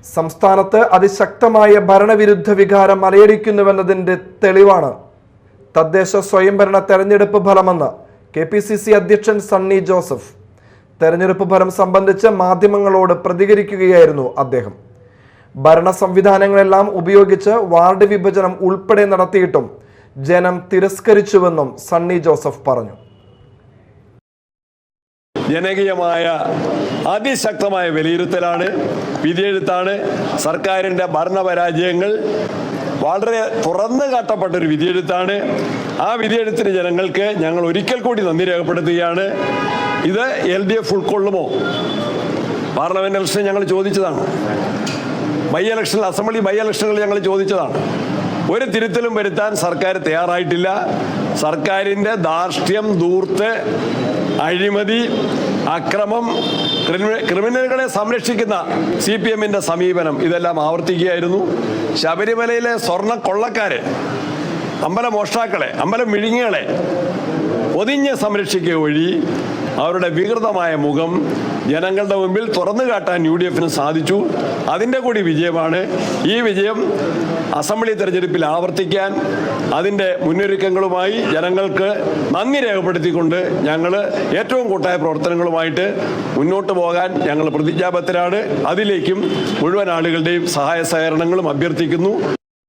സംസ്ഥാനത്ത് അതിശക്തമായ ഭരണവിരുദ്ധ വികാരം അലയടിക്കുന്നുവെന്നതിന്റെ തെളിവാണ് തദ്ദേശ സ്വയംഭരണ തെരഞ്ഞെടുപ്പ് ഫലമെന്ന് KPCC അധ്യക്ഷൻ സണ്ണി ജോസഫ്. തെരഞ്ഞെടുപ്പ് ഫലം സംബന്ധിച്ച് മാധ്യമങ്ങളോട് പ്രതികരിക്കുകയായിരുന്നു അദ്ദേഹം. ഭരണ സംവിധാനങ്ങളെല്ലാം ഉപയോഗിച്ച് വാർഡ് വിഭജനം ഉൾപ്പെടെ നടത്തിയിട്ടും ജനം തിരസ്കരിച്ചുവെന്നും സണ്ണി ജോസഫ് പറഞ്ഞു. ജനകീയമായ അതിശക്തമായ വിലയിരുത്തലാണ്, വിധിയെഴുത്താണ്. സർക്കാരിൻ്റെ ഭരണപരാജയങ്ങൾ വളരെ തുറന്നു കാട്ടപ്പെട്ടൊരു വിധിയെഴുത്താണ്. ആ വിധിയെഴുത്തിന് ജനങ്ങൾക്ക് ഞങ്ങൾ ഒരിക്കൽ കൂടി നന്ദി രേഖപ്പെടുത്തുകയാണ്. ഇത് LDF ഉൾക്കൊള്ളുമോ? പാർലമെന്റ് ഇലക്ഷൻ ഞങ്ങൾ ചോദിച്ചതാണ്, അസംബ്ലി ബൈ ഇലക്ഷനുകൾ ഞങ്ങൾ ചോദിച്ചതാണ്. ഒരു തിരുത്തലും വരുത്താൻ സർക്കാർ തയ്യാറായിട്ടില്ല. സർക്കാരിൻ്റെ ധാർഷ്ട്യം, ധൂർത്ത്, അഴിമതി, അക്രമം, ക്രിമിനലുകളെ സംരക്ഷിക്കുന്ന CPMന്റെ സമീപനം ഇതെല്ലാം ആവർത്തിക്കുകയായിരുന്നു. ശബരിമലയിലെ സ്വർണ്ണ കൊള്ളക്കാരെ, അമ്പല മോഷ്ടാക്കളെ, അമ്പലം വിഴുങ്ങികളെ ഒതിഞ്ഞ് സംരക്ഷിക്കുക വഴി അവരുടെ വികൃതമായ മുഖം ജനങ്ങളുടെ മുമ്പിൽ തുറന്നു കാട്ടാൻ UDFന് സാധിച്ചു. അതിൻ്റെ കൂടി വിജയമാണ്. ഈ വിജയം അസംബ്ലി തെരഞ്ഞെടുപ്പിൽ ആവർത്തിക്കാൻ അതിൻ്റെ മുന്നൊരുക്കങ്ങളുമായി ജനങ്ങൾക്ക് നന്ദി രേഖപ്പെടുത്തിക്കൊണ്ട് ഞങ്ങൾ ഏറ്റവും കൂട്ടായ പ്രവർത്തനങ്ങളുമായിട്ട് മുന്നോട്ട് പോകാൻ ഞങ്ങൾ പ്രതിജ്ഞാബദ്ധരാണ്. അതിലേക്കും മുഴുവൻ ആളുകളുടെയും സഹായ സഹകരണങ്ങളും അഭ്യർത്ഥിക്കുന്നു.